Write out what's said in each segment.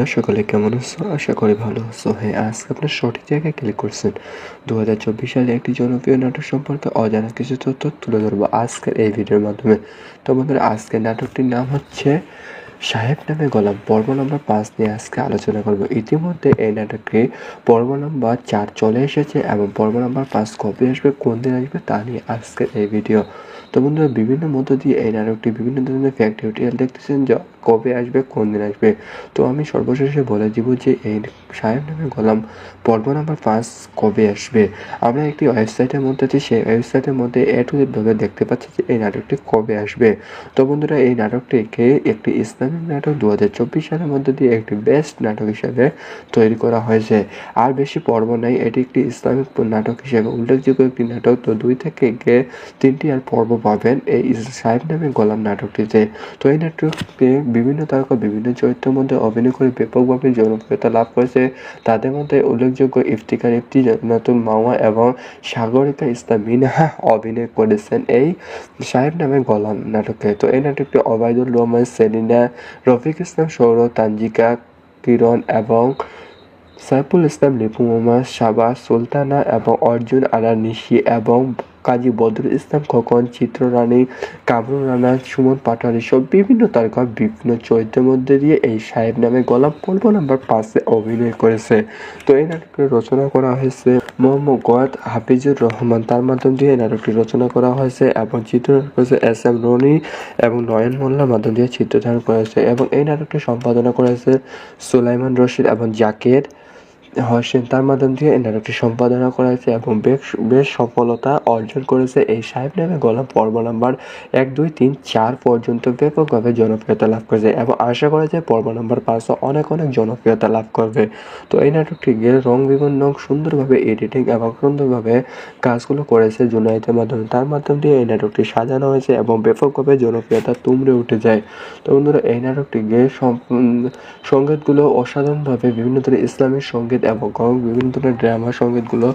বন্ধুরা সকলে কেমন আছো? আশা করি ভালো আছো। হ্যাঁ, আজকে আপনার সঠিক জায়গায় ক্লিক করছেন। 2024 সালে একটি জনপ্রিয় নাটক সম্পর্কে অজানা কিছু তথ্য তুলে ধরবো আজকের এই ভিডিওর মাধ্যমে। তো বন্ধুরা, আজকের নাটকটির নাম হচ্ছে সাহেব নামে গোলাম। পর্ব নম্বর 5 নিয়ে আজকে আলোচনা করব। ইতিমধ্যে এই নাটকে পর্ব নম্বর 4 চলে এসেছে এবং পর্ব নম্বর 5 কবে আসবে, কোন দিন আসবে তা নিয়ে আজকের এই ভিডিও। তো বন্ধুরা, বিভিন্ন মধ্য দিয়ে এই নাটকটি বিভিন্ন ধরনের ফ্যাক্ট টিউটোরিয়াল দেখতেছেন যে কবে আসবে, কোন দিন আসবে। তো আমি সর্বশেষে বলে দিব যে এই সাহেব নামে গোলাম পর্ব নাম্বার 5 কবে আসবে। আমরা একটি ওয়েবসাইটের মধ্যে আছি, সেই ওয়েবসাইটের মধ্যে ভাবে দেখতে পাচ্ছি যে এই নাটকটি কবে আসবে। তো বন্ধুরা, এই নাটকটিকে একটি ইসলামিক নাটক 2024 সালের মধ্যে দিয়ে একটি বেস্ট নাটক হিসেবে তৈরি করা হয়েছে। আর বেশি পর্ব নাই, এটি একটি ইসলামিক নাটক হিসেবে উল্লেখযোগ্য একটি নাটক। তো 2 থেকে 3টি আর পর্ব পাবেন এই সাহেব নামে গোলাম নাটকটিতে। তো এই নাটকটি বিভিন্ন তারকা বিভিন্ন চরিত্রের মধ্যে অভিনয় করে ব্যাপকভাবে জনপ্রিয়তা লাভ করেছে। তাদের মধ্যে উল্লেখযোগ্য ইফতিখার ইফতি, জান্নাতুল মাওয়া এবং সাগরিকা ইসলাম মিনহা অভিনয় করেছেন এই সাহেব নামে গোলাম নাটকে। তো এই নাটকটি ওবায়দুল রহমান, সেলিনা, রফিক ইসলাম সৌরভ, তানজিকা, কিরণ এবং সাইফুল ইসলাম, লিপু মোহাম্মদ, শাবাজ সুলতানা এবং অর্জুন আরা নিশি এবং কাজী বদরুল ইসলাম খোকন, চিত্ররানী, কামরুল রানা, সুমন পাটোয়ারি সব বিভিন্ন তারকা বিভিন্ন চরিত্রের মধ্যে দিয়ে এই সাহেব নামে গোলাম পর্ব নাম্বার 5 অভিনয় করেছে। তো এই নাটকটি রচনা করা হয়েছে মোহাম্মদ গোয়াত হাফিজুর রহমান, তার মাধ্যম দিয়ে এই নাটকটি রচনা করা হয়েছে এবং চিত্রধারণ করেছে এস.এম. রনি এবং নয়ন মোল্লার মাধ্যম দিয়ে চিত্রধারণ করেছে এবং এই নাটকটি সম্পাদনা করেছে সুলাইমান রশিদ এবং জাকির হোসেন, তার মাধ্যম দিয়ে এই নাটকটি সম্পাদনা করা হয়েছে এবং বেশ সফলতা অর্জন করেছে। এই সাহেব নামে গোলাম পর্ব নাম্বার 1, 2, 3, 4 পর্যন্ত ব্যাপকভাবে জনপ্রিয়তা লাভ করেছে এবং আশা করা যায় পর্ব নাম্বার 5 অনেক জনপ্রিয়তা লাভ করবে। তো এই নাটকটি রং বিভিন্ন সুন্দরভাবে এডিটিং এবং সুন্দরভাবে কাজগুলো করেছে জুনায়েদের মাধ্যমে, তার মাধ্যম দিয়ে এই নাটকটি সাজানো হয়েছে এবং ব্যাপকভাবে জনপ্রিয়তা তুমড়ে উঠে যায়। তো বন্ধুরা, এই নাটকটি সঙ্গীতগুলো অসাধারণভাবে বিভিন্ন ধরনের ইসলামিক সঙ্গীত এবং বিভিন্ন ধরনের ড্রামা সঙ্গীতগুলো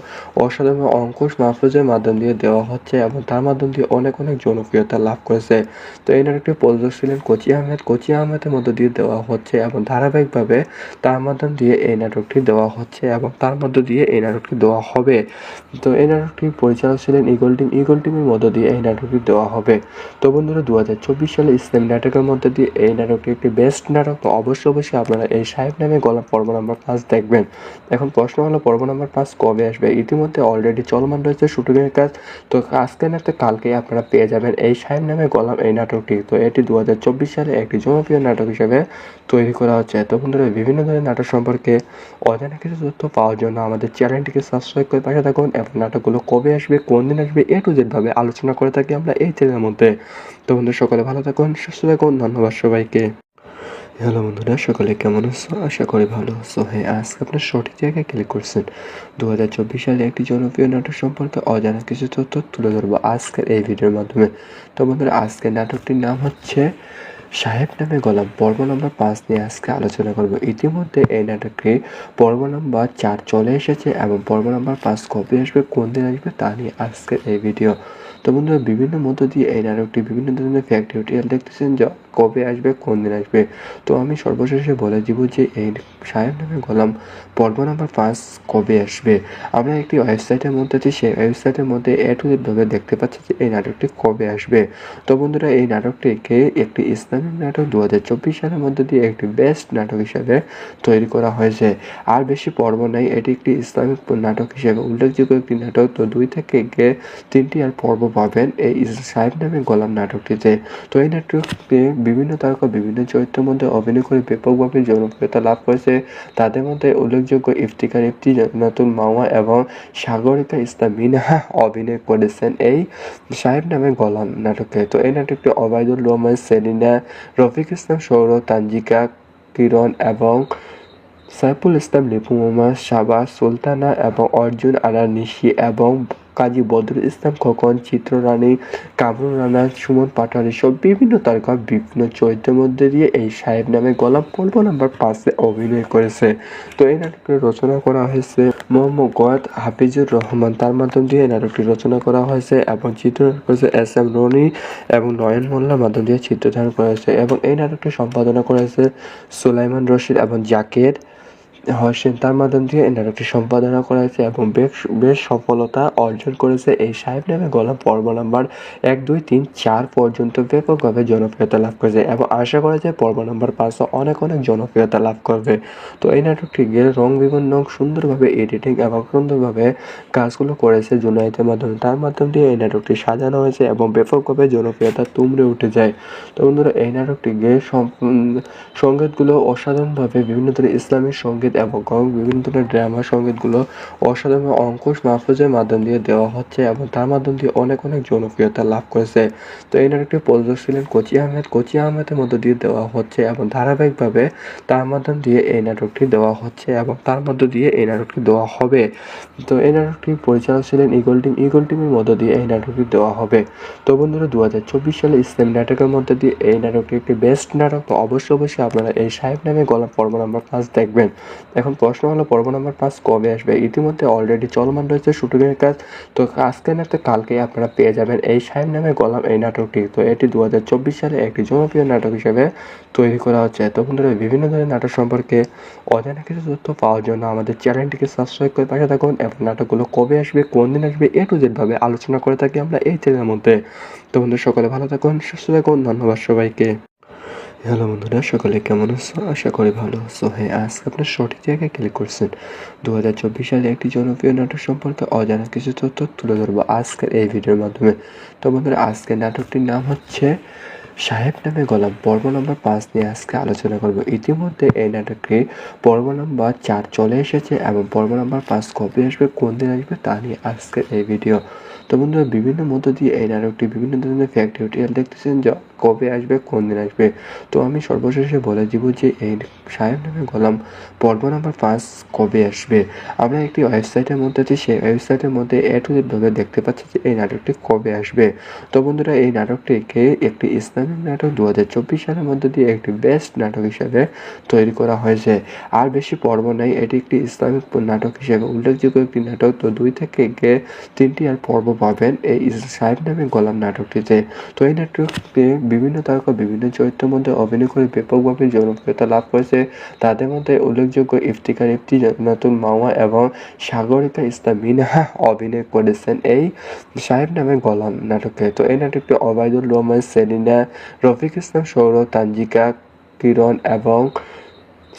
অসাধারণ অঙ্কুশ মাহফুজের মাধ্যম দিয়ে দেওয়া হচ্ছে এবং তার মাধ্যম দিয়ে অনেক জনপ্রিয়তা লাভ করেছে। তো এই নাটকটি প্রযোজক ছিলেন কোচি আহমেদ। কোচি আহমেদের মধ্য দিয়ে দেওয়া হচ্ছে এবং ধারাবাহিকভাবে তার মাধ্যম দিয়ে এই নাটকটি দেওয়া হচ্ছে এবং তার মধ্য দিয়ে এই নাটকটি দেওয়া হবে। তো এই নাটকটির পরিচালক ছিলেন ইগল টিম। ইগল টিমের মধ্য দিয়ে এই নাটকটি দেওয়া হবে। তো বন্ধুরা, 2024 সালে ইসলামী নাটকের মধ্যে দিয়ে এই নাটকটি একটি বেস্ট নাটক। তো অবশ্যই আপনারা এই সাহেব নামে গোলাম পর্ব নাম্বার 5 দেখবেন। এখন প্রশ্ন হলো পর্ব নাম্বার 5 কবে আসবে। ইতিমধ্যে অলরেডি চলমান রয়েছে শুটিংয়ের কাজ। তো আজকে না তো কালকেই আপনারা পেয়ে যাবেন এই সাহেব নামে গোলাম এই নাটকটি। তো এটি 2024 সালে একটি জনপ্রিয় নাটক হিসেবে তৈরি করা হচ্ছে। তো বন্ধুরা, বিভিন্ন ধরনের নাটক সম্পর্কে অজানা কিছু তথ্য পাওয়ার জন্য আমাদের চ্যানেলটিকে সাবস্ক্রাইব করে পাশে থাকুন এবং নাটকগুলো কবে আসবে, কোন দিন আসবে A to Z ভাবে আলোচনা করে থাকি আমরা এই চ্যানেলের মধ্যে। তো বন্ধুরা, সকলে ভালো থাকুন, সুস্থ থাকুন। ধন্যবাদ সবাইকে। হ্যালো বন্ধুরা, সকলে কেমন আছো? আশা করি ভালো আছো। হ্যাঁ, আজকে আপনার সঠিক জায়গায় ক্লিক করছেন। 2024 সালে একটি জনপ্রিয় নাটক সম্পর্কে অজানা কিছু তথ্য তুলে ধরবো আজকের এই ভিডিওর মাধ্যমে। তো বন্ধুরা, আজকের নাটকটির নাম হচ্ছে সাহেব নামে গোলাম। পর্ব নম্বর 5 নিয়ে আজকে আলোচনা করব। ইতিমধ্যে এই নাটকে পর্ব নম্বর 4 চলে এসেছে এবং পর্ব নম্বর 5 কবে আসবে, কোন দিন আসবে তা নিয়ে আজকের এই ভিডিও। তো বন্ধুরা, বিভিন্ন মধ্য দিয়ে এই নাটকটি বিভিন্ন ধরনের ফ্যাক্ট টিউটোরিয়াল দেখতেছেন যে কবে আসবে, কোন দিন আসবে। তো আমি সর্বশেষে বলে দিব যে এই সাহেব নামে গোলাম পর্ব নাম্বার 5 কবে আসবে। আমরা একটি ওয়েবসাইটের মধ্যে আছি, সেই ওয়েবসাইটের মধ্যে ভাবে দেখতে পাচ্ছি যে এই নাটকটি কবে আসবে। তো বন্ধুরা, এই নাটকটিকে একটি ইসলামিক নাটক 2024 সালের মধ্যে দিয়ে একটি বেস্ট নাটক হিসেবে তৈরি করা হয়েছে। আর বেশি পর্ব নাই, এটি একটি ইসলামিক নাটক হিসেবে উল্লেখযোগ্য একটি নাটক। তো 2 থেকে 3টি আর পর্ব পাবেন এই সাহেব নামে গোলাম নাটকটিতে। তো এই নাটকটি বিভিন্ন তারকা বিভিন্ন চরিত্রের মধ্যে অভিনয় করে ব্যাপকভাবে জনপ্রিয়তা লাভ করেছে। তাদের মধ্যে উল্লেখযোগ্য ইফতিখার ইফতি, জান্নাতুল মাওয়া এবং সাগরিকা ইসলাম মিনহা অভিনয় করেছেন এই সাহেব নামে গোলাম নাটকে। তো এই নাটকটি ওবায়দুল রহমান, সেলিনা, রফিক ইসলাম সৌরভ, তানজিকা, কিরণ এবং সাইফুল ইসলাম, লিপু মোহাম্মদ, শাবাজ সুলতানা এবং অর্জুন আরা নিশি এবং কাজী বদরুল ইসলাম খোকন, চিত্ররানী, কামরুল রানা, সুমন পাটোয়ারি সব বিভিন্ন তারকা বিভিন্ন চরিত্রের মধ্যে দিয়ে এই সাহেব নামে গল্প পর্ব নাম্বার 5-এ অভিনয় করেছে। তো এই নাটকটি রচনা করা হয়েছে মোহাম্মদ গোয়াত হাফিজুর রহমান, তার মাধ্যম দিয়ে এই নাটকটি রচনা করা হয়েছে এবং চিত্রনাট্য করেছে SM রনি এবং নয়ন মোল্লার মাধ্যম দিয়ে চিত্রধারণ করা হয়েছে এবং এই নাটকটি সম্পাদনা করেছে সুলাইমান রশিদ এবং জাকির হোসেন, তার মাধ্যম দিয়ে এই নাটকটি সম্পাদনা করা হয়েছে এবং বেশ সফলতা অর্জন করেছে। এই সাহেব নামে গল্প পর্ব নাম্বার 1, 2, 3, 4 পর্যন্ত ব্যাপকভাবে জনপ্রিয়তা লাভ করেছে এবং আশা করা যায় পর্ব নাম্বার 5 অনেক জনপ্রিয়তা লাভ করবে। তো এই নাটকটিকে রং বিভিন্ন সুন্দরভাবে এডিটিং এবং সুন্দরভাবে কাজগুলো করেছে জুনায়েদের মাধ্যমে, তার মাধ্যম দিয়ে এই নাটকটি সাজানো হয়েছে এবং ব্যাপকভাবে জনপ্রিয়তা তুমড়ে উঠে যায়। তো বন্ধুরা, এই নাটকটিকে সঙ্গীতগুলো অসাধারণভাবে বিভিন্ন ধরনের ইসলামিক সঙ্গীত এবং বিভিন্ন ধরনের ড্রামা সঙ্গীতগুলো অসাধারণ অঙ্কুশ মাহফুজের মাধ্যম দিয়ে দেওয়া হচ্ছে এবং তার মাধ্যম দিয়ে অনেক জনপ্রিয়তা লাভ করেছে। তো এই নাটকটি প্রযোজক ছিলেন কোচি আহমেদ। কোচি আহমেদের মধ্য দিয়ে দেওয়া হচ্ছে এবং ধারাবাহিকভাবে তার মাধ্যম দিয়ে এই নাটকটি দেওয়া হচ্ছে এবং তার মধ্য দিয়ে এই নাটকটি দেওয়া হবে। তো এই নাটকটি পরিচালক ছিলেন ইগল টিম। ইগল টিমের মধ্য দিয়ে এই নাটকটি দেওয়া হবে। তো বন্ধুরা, 2024 সালে ইসলামী নাটকের মধ্যে দিয়ে এই নাটকটি একটি বেস্ট নাটক। তো অবশ্যই আপনারা এই সাহেব নামে গল্প পর্ব নাম্বার 5 দেখবেন। এখন প্রশ্ন হলো পর্ব নাম্বার 5 কবে আসবে? ইতিমধ্যে অলরেডি চলমান রয়েছে শুটিংয়ের কাজ। তো আজকে না তো কালকে আপনারা পেয়ে যাবেন এই সাহেব নামে গল্প এই নাটকটি। তো এটি 2024 সালে একটি জনপ্রিয় নাটক হিসেবে তৈরি করা হচ্ছে। তো বন্ধুরা, বিভিন্ন ধরনের নাটক সম্পর্কে অজানা কিছু তথ্য পাওয়ার জন্য আমাদের চ্যানেলটিকে সাবস্ক্রাইব করে পাশে থাকুন এবং নাটকগুলো কবে আসবে, কোন দিন আসবে, A to Z ভাবে আলোচনা করে থাকি আমরা এই চ্যানেলের মধ্যে। তো বন্ধুরা, সকলে ভালো থাকুন, সুস্থ থাকুন। ধন্যবাদ সবাইকে। হ্যালো বন্ধুরা, সকলে কেমন আছো? আশা করি ভালো আছো। হ্যাঁ, আজকে আপনার সঠিক জায়গায় ক্লিক করছেন। 2024 সালে একটি জনপ্রিয় নাটক সম্পর্কে অজানা কিছু তথ্য তুলে ধরবো আজকের এই ভিডিওর মাধ্যমে। তো বন্ধুরা, আজকের নাটকটির নাম হচ্ছে সাহেব নামে গল্প পর্ব নাম্বার 5 নিয়ে আজকে আলোচনা করব। ইতিমধ্যে এই নাটকটি পর্ব নাম্বার 4 চলে এসেছে এবং পর্ব নাম্বার 5 কবে আসবে, কোন দিন আসবে তা নিয়ে আজকের এই ভিডিও। তো বন্ধুরা, বিভিন্ন মধ্য দিয়ে এই নাটকটি বিভিন্ন ধরনের ফ্যাক্ট ডিটেইল দেখতেছেন যে কবে আসবে, কোন দিন আসবে। তো আমি সর্বশেষে বলে দিব যে এই সাহেব নামে গল্প পর্ব নাম্বার 5 কবে আসবে। আমরা একটি ওয়েবসাইটের মধ্যে আছি, সেই ওয়েবসাইটের মধ্যে A to Z ভাবে দেখতে পাচ্ছি যে এই নাটকটি কবে আসবে। তো বন্ধুরা, এই নাটকটিকে একটি ইসলামিক নাটক 2024 সালের মধ্যে দিয়ে একটি বেস্ট নাটক হিসেবে তৈরি করা হয়েছে। আর বেশি পর্ব নেই, এটি একটি ইসলামিক নাটক হিসেবে উল্লেখযোগ্য একটি নাটক। তো 2 থেকে 3টি আর পর্ব পাবেন এই সাহেব নামে গল্প নাটকটিতে। তো এই নাটকটি বিভিন্ন তারকা বিভিন্ন চরিত্রের মধ্যে অভিনয় করে ব্যাপকভাবে জনপ্রিয়তা লাভ করেছে। তাদের মধ্যে উল্লেখযোগ্য ইফতিকার ইফতি, নতুন মাওয়া এবং সাগরিকা ইসলাম মিনহা অভিনয় করেছেন এই সাহেব নামে গল্প নাটকে। তো এই নাটকটি ওবায়দুল রহমান, সেলিনা, রফিক ইসলাম সৌরভ, তানজিকা, কিরণ এবং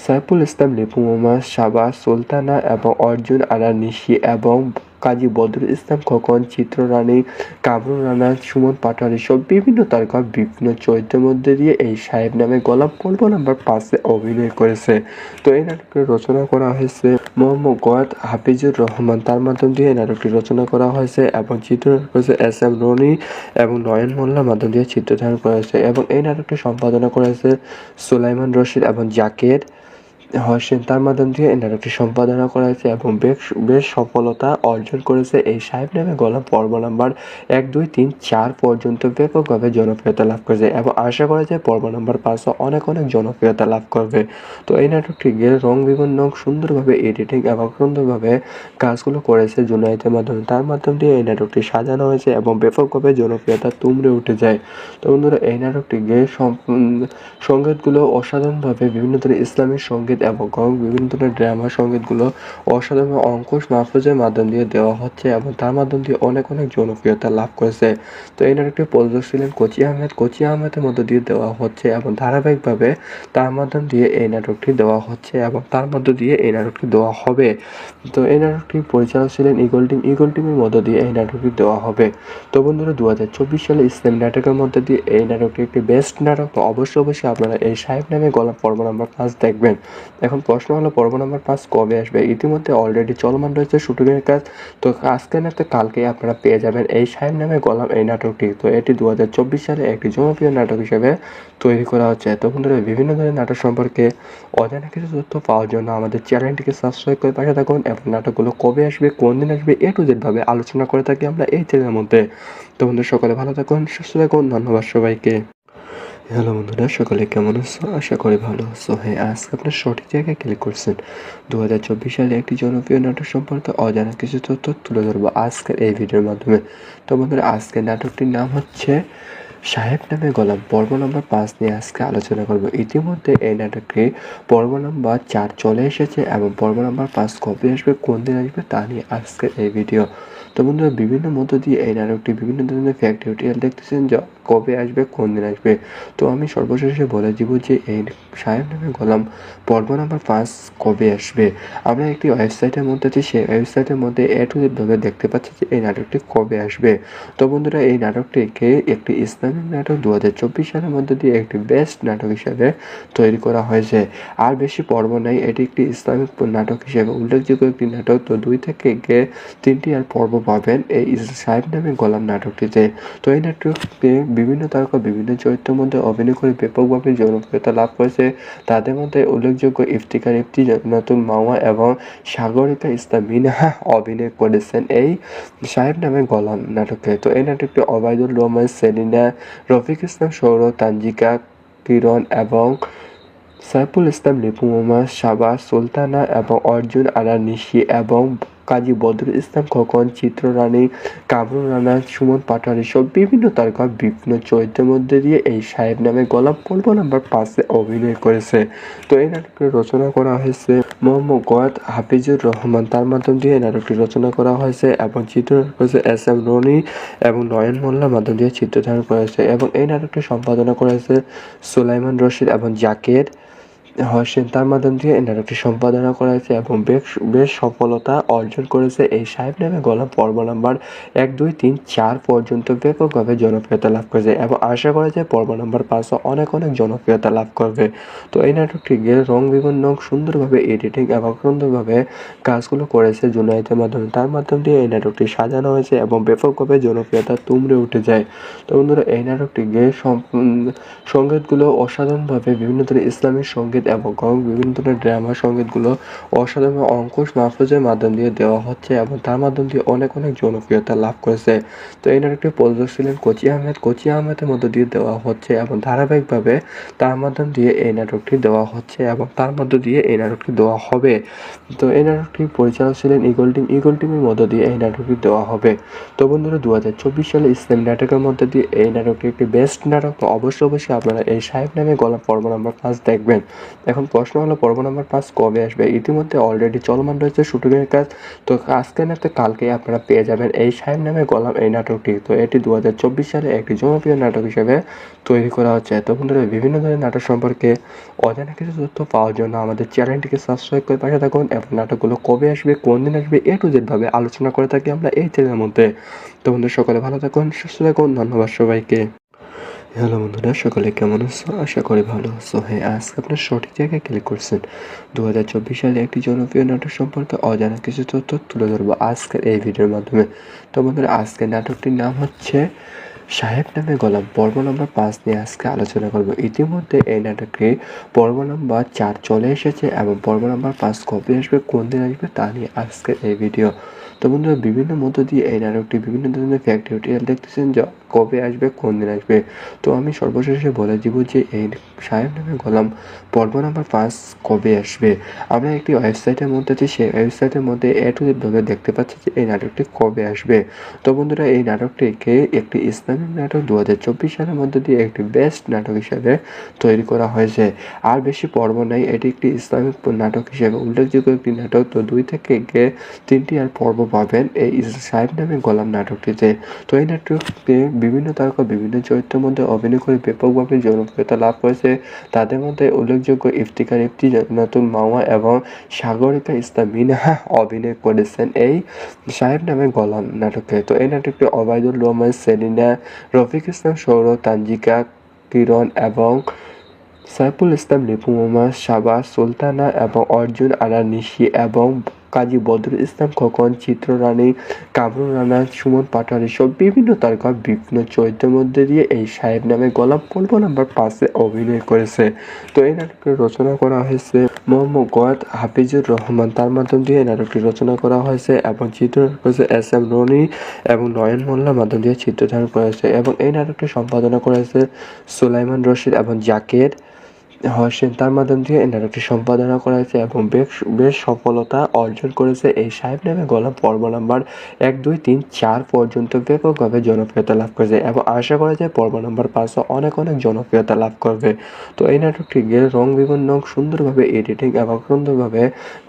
সাইফুল ইসলাম, লিপু মোহাম্মদ, শাবাজ সুলতানা এবং অর্জুন আরা নিশি এবং কাজী বদরুল ইসলাম খোকন, চিত্ররানী, কামরুল রানা, সুমন পাটোয়ারি সব বিভিন্ন তারকা বিভিন্ন চরিত্রের মধ্যে দিয়ে এই সাহেব নামে গল্প পর্ব নাম্বার 5-এ অভিনয় করেছে। তো এই নাটকটি রচনা করা হয়েছে মোহাম্মদ গোয়াত হাফিজুর রহমান, তার মাধ্যম দিয়ে এই নাটকটি রচনা করা হয়েছে এবং চিত্রনাট্য করেছে SM রনি এবং নয়ন মোল্লার মাধ্যম দিয়ে চিত্রধারণ করা হয়েছে এবং এই নাটকটি সম্পাদনা করেছে সুলাইমান রশিদ এবং জাকির হোসেন, তার মাধ্যম দিয়ে এই নাটকটি সম্পাদনা করা হয়েছে এবং বেশ সফলতা অর্জন করেছে। এই সাহেব নামে গল্প পর্ব নাম্বার 1, 2, 3, 4 পর্যন্ত ব্যাপকভাবে জনপ্রিয়তা লাভ করেছে এবং আশা করা যায় পর্ব নাম্বার 5 অনেক জনপ্রিয়তা লাভ করবে। তো এই নাটকটিকে রং বিভিন্ন সুন্দরভাবে এডিটিং এবং সুন্দরভাবে কাজগুলো করেছে জুনায়েদের মাধ্যমে, তার মাধ্যম দিয়ে এই নাটকটি সাজানো হয়েছে এবং ব্যাপকভাবে জনপ্রিয়তা তুমড়ে উঠে যায়। তো বন্ধুরা, এই নাটকটিকে সঙ্গীতগুলো অসাধারণভাবে বিভিন্ন ধরনের ইসলামিক সঙ্গীত এবং বিভিন্ন ধরনের ড্রামা সঙ্গীতগুলো অসাধারণ অঙ্কুশ মাহফুজের মাধ্যম দিয়ে দেওয়া হচ্ছে এবং তার মাধ্যম দিয়ে অনেক জনপ্রিয়তা লাভ করেছে। তো এই নাটকটি প্রযোজক ছিলেন কোচি আহমেদ। কোচি আহমেদের মধ্য দিয়ে দেওয়া হচ্ছে এবং ধারাবাহিকভাবে তার মাধ্যম দিয়ে এই নাটকটি দেওয়া হচ্ছে এবং তার মধ্য দিয়ে এই নাটকটি দেওয়া হবে। তো এই নাটকটি পরিচালক ছিলেন ইগল টিম। ইগল টিমের মধ্য দিয়ে এই নাটকটি দেওয়া হবে। তো বন্ধুরা, 2024 সালে ইসলামী নাটকের মধ্যে দিয়ে এই নাটকটি একটি বেস্ট নাটক। তো অবশ্যই আপনারা এই সাহেব নামে গল্প পর্ব নাম্বার 5 দেখবেন। এখন প্রশ্ন হলো পর্ব নাম্বার 5 কবে আসবে? ইতিমধ্যে অলরেডি চলমান রয়েছে শুটিংয়ের কাজ। তো আজকে না তো কালকেই আপনারা পেয়ে যাবেন এই সাহেব নামে গোলাম এই নাটকটি। তো এটি 2024 সালে একটি জনপ্রিয় নাটক হিসেবে তৈরি করা হচ্ছে। তো বন্ধুরা বিভিন্ন ধরনের নাটক সম্পর্কে অজানা কিছু তথ্য পাওয়ার জন্য আমাদের চ্যানেলটিকে সাবস্ক্রাইব করে পাশে থাকুন এবং নাটকগুলো কবে আসবে, কোন দিন আসবে A to Z ভাবে আলোচনা করে থাকি আমরা এই চ্যানেলের মধ্যে। তো বন্ধুরা সকলে ভালো থাকুন, সুস্থ থাকুন। ধন্যবাদ সবাইকে। হ্যালো বন্ধুরা, সকলে কেমন আছো? আশা করি ভালো আছো। হ্যাঁ, আজকে আপনার সঠিক জায়গায় ক্লিক করছেন। 2024 সালে একটি জনপ্রিয় নাটক সম্পর্কে অজানা কিছু তথ্য তুলে ধরবো আজকের এই ভিডিওর মাধ্যমে। তো বন্ধুরা আজকের নাটকটির নাম হচ্ছে সাহেব নামে গোলাম। পর্ব নম্বর 5 নিয়ে আজকে আলোচনা করব। ইতিমধ্যে এই নাটকটি পর্ব নম্বর 4 চলে এসেছে এবং পর্ব নম্বর 5 কবে আসবে, কোন দিন আসবে তা নিয়ে আজকের এই ভিডিও। তো বন্ধুরা বিভিন্ন মধ্য দিয়ে এই নাটকটি বিভিন্ন ধরনের ফ্যাক্ট টিউটোরিয়াল দেখতেছেন যে কবে আসবে, কোন দিন আসবে। তো আমি সর্বশেষে বলে দিব যে এই সাহেব নামে গোলাম পর্ব নাম্বার 5 কবে আসবে। আমরা একটি ওয়েবসাইটের মধ্যে আছি, সেই ওয়েবসাইটের মধ্যে A to Z ভাবে দেখতে পাচ্ছি যে এই নাটকটি কবে আসবে। তো বন্ধুরা এই নাটকটিকে একটি ইসলামিক নাটক 2024 সালের মধ্যে দিয়ে একটি বেস্ট নাটক হিসেবে তৈরি করা হয়েছে। আর বেশি পর্ব নেই, এটি একটি ইসলামিক নাটক হিসেবে উল্লেখযোগ্য একটি নাটক। তো 2 থেকে 3টি আর পর্ব পাবেন এই সাহেব নামে গোলাম নাটকটিতে। তো এই নাটকটি বিভিন্ন তারকা বিভিন্ন চরিত্রের মধ্যে অভিনয় করে ব্যাপকভাবে জনপ্রিয়তা লাভ করেছে। তাদের মধ্যে উল্লেখযোগ্য ইফতিকার ইফতি, নতুন মাওয়া এবং সাগরিকা ইসলাম মিনহা অভিনয় করেছেন এই সাহেব নামে গোলাম নাটকে। তো এই নাটকটি ওবায়দুল রহমান, সেলিনা, রফিক ইসলাম সৌরভ, তানজিকা, কিরণ এবং সাইফুল ইসলাম, লিপু মোহাম্মদ, শাবা সুলতানা এবং অর্জুন আরা নিশি এবং কাজী বদরুল ইসলাম খোকন, চিত্ররানী, কামরুল রানা, সুমন পাটোয়ারি সব বিভিন্ন তারকা বিভিন্ন চরিত্রের মধ্যে দিয়ে এই সাহেব নামে গোলাম পর্ব নাম্বার 5 অভিনয় করেছে। তো এই নাটকটি রচনা করা হয়েছে মোহাম্মদ গোয়াত হাফিজুর রহমান, তার মাধ্যম দিয়ে এই নাটকটি রচনা করা হয়েছে এবং চিত্রধারণ করেছে SM রনি এবং নয়ন মোল্লার মাধ্যম দিয়ে চিত্রধারণ করেছে এবং এই নাটকটি সম্পাদনা করেছে সুলাইমান রশিদ এবং জাকের হোসেন, তার মাধ্যম দিয়ে এই নাটকটি সম্পাদনা করা হয়েছে এবং বেশ সফলতা অর্জন করেছে। এই সাহেব নামে গোলাম পর্ব নাম্বার 1, 2, 3, 4 পর্যন্ত ব্যাপকভাবে জনপ্রিয়তা লাভ করেছে এবং আশা করা যায় পর্ব নাম্বার 5 অনেক জনপ্রিয়তা লাভ করবে। তো এই নাটকটি রং বিভিন্ন সুন্দরভাবে এডিটিং এবং সুন্দরভাবে কাজগুলো করেছে জুনায়েদের মাধ্যমে, তার মাধ্যম দিয়ে এই নাটকটি সাজানো হয়েছে এবং ব্যাপকভাবে জনপ্রিয়তা তুমড়ে উঠে যায়। তো বন্ধুরা এই নাটকটি সঙ্গীতগুলো অসাধারণভাবে বিভিন্ন ধরনের ইসলামিক সঙ্গীত এবং বিভিন্ন ধরনের ড্রামা সঙ্গীতগুলো অসাধারণ অঙ্কুশ মাহফুজের মাধ্যম দিয়ে দেওয়া হচ্ছে এবং তার মাধ্যম দিয়ে অনেক জনপ্রিয়তা লাভ করেছে। তো এই নাটকটি প্রযোজক ছিলেন কোচি আহমেদ। কোচি আহমেদের মধ্য দিয়ে দেওয়া হচ্ছে এবং ধারাবাহিকভাবে তার মাধ্যম দিয়ে এই নাটকটি দেওয়া হচ্ছে এবং তার মধ্য দিয়ে এই নাটকটি দেওয়া হবে। তো এই নাটকটি পরিচালক ছিলেন ইগল টিম। ইগল টিমের মধ্য দিয়ে এই নাটকটি দেওয়া হবে। তো বন্ধুরা 2024 সালে ইসলামী নাটকের মধ্যে দিয়ে এই নাটকটি একটি বেস্ট নাটক। তো অবশ্যই আপনারা এই সাহেব নামে গোলাম পর্ব নাম্বার 5 দেখবেন। এখন প্রশ্ন হলো পর্ব নাম্বার 5 কবে আসবে? ইতিমধ্যে অলরেডি চলমান রয়েছে শুটিংয়ের কাজ। তো আজকে না তো কালকেই আপনারা পেয়ে যাবেন এই সাহেব নামে গোলাম এই নাটকটি। তো এটি 2024 সালে একটি জনপ্রিয় নাটক হিসেবে তৈরি করা হচ্ছে। তো বন্ধুরা বিভিন্ন ধরনের নাটক সম্পর্কে অজানা কিছু তথ্য পাওয়ার জন্য আমাদের চ্যানেলটিকে সাবস্ক্রাইব করে পাশে থাকুন এবং নাটকগুলো কবে আসবে, কোন দিন আসবে A to Z ভাবে আলোচনা করে থাকি আমরা এই চ্যানেলের মধ্যে। তো বন্ধুরা সকলে ভালো থাকুন, সুস্থ থাকুন। ধন্যবাদ সবাইকে। হ্যালো বন্ধুরা, সকলে কেমন আছো? আশা করি ভালো আছো। হ্যাঁ, আজকে আপনার সঠিক জায়গায় ক্লিক করছেন। 2024 সালে একটি জনপ্রিয় নাটক সম্পর্কে অজানা কিছু তথ্য তুলে ধরবো আজকের এই ভিডিওর মাধ্যমে। তো বন্ধুরা আজকের নাটকটির নাম হচ্ছে সাহেব নামে গোলাম। পর্ব নম্বর 5 নিয়ে আজকে আলোচনা করব। ইতিমধ্যে এই নাটকটি পর্ব নম্বর 4 চলে এসেছে এবং পর্ব নম্বর 5 কবে আসবে, কোন দিন আসবে তা নিয়ে আজকের এই ভিডিও। তো বন্ধুরা বিভিন্ন মধ্য দিয়ে এই নাটকটি বিভিন্ন ধরনের ফ্যাক্ট টিউটোরিয়াল দেখতেছেন যে কবে আসবে, কোন দিন আসবে। তো আমি সর্বশেষে বলে দিব যে এই সাহেব নামে গোলাম পর্ব নাম্বার 5 কবে আসবে। আমরা একটি ওয়েবসাইটের মধ্যে আছি, সেই ওয়েবসাইটের মধ্যে A to Z ভাবে দেখতে পাচ্ছি যে এই নাটকটি কবে আসবে। তো বন্ধুরা এই নাটকটিকে একটি ইসলামিক নাটক 2024 সালের মধ্যে দিয়ে একটি বেস্ট নাটক হিসেবে তৈরি করা হয়েছে। আর বেশি পর্ব নেই, এটি একটি ইসলামিক নাটক হিসেবে উল্লেখযোগ্য একটি নাটক। তো 2 থেকে 3টি আর পর্ব পাবেন এই সাহেব নামে গোলাম নাটকটিতে। তো এই নাটকটি বিভিন্ন তারকা বিভিন্ন চরিত্রের মধ্যে অভিনয় করে ব্যাপকভাবে জনপ্রিয়তা লাভ করেছে। তাদের মধ্যে উল্লেখযোগ্য ইফতিকার ইফতি, নতুন মাওয়া এবং সাগরিকা ইসলাম মিনহা অভিনয় করেছেন এই সাহেব নামে গোলাম নাটকে। তো এই নাটকটি ওবায়দুল রহমান, সেলিনা, রফিক ইসলাম সৌরভ, তানজিকা, কিরণ এবং সাইফুল ইসলাম, লিপু মোমা, শাবাজ সুলতানা এবং অর্জুন আরা নিশি এবং কাজী বদরুল ইসলাম খোকন, চিত্ররানী, কামরুল রানা, সুমন পাটোয়ারি সহ বিভিন্ন তারকা বিভিন্ন চরিত্রের মধ্যে দিয়ে এই সাহেব নামে গল্প পর্ব নাম্বার 5-এ অভিনয় করেছে। তো এই নাটকটি রচনা করা হয়েছে মোহাম্মদ গোয়াত হাফিজুর রহমান, তার মাধ্যম দিয়ে এই নাটকটি রচনা করা হয়েছে এবং চিত্রধারণ করেছে এস.এম. রনি এবং নয়ন মোল্লার মাধ্যম দিয়ে চিত্রধারণ করেছে এবং এই নাটকটি সম্পাদনা করেছে সুলাইমান রশিদ এবং জাকের হোসেন, তার মাধ্যম দিয়ে এই নাটকটি সম্পাদনা করা হয়েছে এবং বেশ সফলতা অর্জন করেছে। এই সাহেব নামে গল্প পর্ব নাম্বার 1, 2, 3, 4 পর্যন্ত ব্যাপকভাবে জনপ্রিয়তা লাভ করেছে এবং আশা করা যায় পর্ব নাম্বার 5ও অনেক জনপ্রিয়তা লাভ করবে। তো এই নাটকটি রং বিভিন্ন সুন্দরভাবে এডিটিং এবং সুন্দরভাবে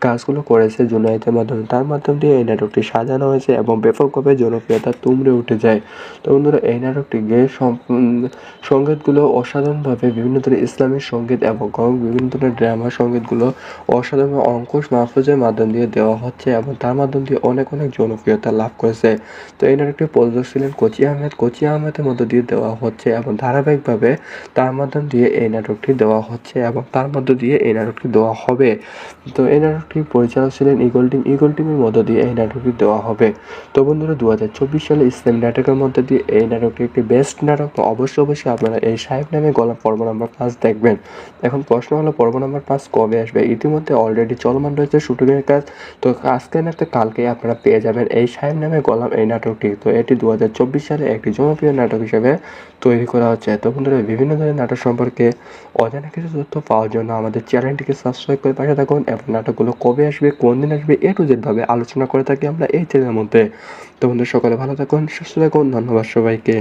কাজগুলো করেছে জুনায়েদের মাধ্যমে, তার মাধ্যম দিয়ে এই নাটকটি সাজানো হয়েছে এবং ব্যাপকভাবে জনপ্রিয়তা তুমড়ে উঠে যায়। তো বন্ধুরা, এই নাটকটি সঙ্গীতগুলো অসাধারণভাবে বিভিন্ন ধরনের ইসলামিক সঙ্গীত এবং বিভিন্ন ধরনের ড্রামা সঙ্গীতগুলো অসাধারণ অঙ্কুশ মাহফুজের মাধ্যম দিয়ে দেওয়া হচ্ছে এবং তার মাধ্যম দিয়ে অনেক জনপ্রিয়তা লাভ করেছে। তো এই নাটকটি প্রযোজক ছিলেন কোচি আহমেদ। কোচি আহমেদের মধ্য দিয়ে দেওয়া হচ্ছে এবং ধারাবাহিকভাবে তার মাধ্যম দিয়ে এই নাটকটি দেওয়া হচ্ছে এবং তার মধ্য দিয়ে এই নাটকটি দেওয়া হবে। তো এই নাটকটি পরিচালক ছিলেন ইগল টিম। ইগল টিমের মধ্য দিয়ে এই নাটকটি দেওয়া হবে। তো বন্ধুরা, 2024 সালে ইসলামী নাটকের মধ্যে দিয়ে এই নাটকটি একটি বেস্ট নাটক। তো অবশ্যই আপনারা এই সাহেব নামে গল্প পর্ব নাম্বার 5 দেখবেন। এখন প্রশ্ন হলো পর্ব নাম্বার 5 কবে আসবে? ইতিমধ্যে অলরেডি চলমান রয়েছে শুটিংয়ের কাজ। তো আজকে না তো কালকেই আপনারা পেয়ে যাবেন এই সাহেব নামে গল্প এই নাটকটি। তো এটি 2024 সালে একটি জনপ্রিয় নাটক হিসেবে তৈরি করা হচ্ছে। তো বন্ধুরা, বিভিন্ন ধরনের নাটক সম্পর্কে অজানা কিছু তথ্য পাওয়ার জন্য আমাদের চ্যানেলটিকে সাবস্ক্রাইব করে পাশে থাকুন এবং নাটকগুলো কবে আসবে, কোন দিন আসবে, A to Z ভাবে আলোচনা করে থাকি আমরা এই চ্যানেলের মধ্যে। তো বন্ধুরা, সকলে ভালো থাকুন, সুস্থ থাকুন। ধন্যবাদ সবাইকে।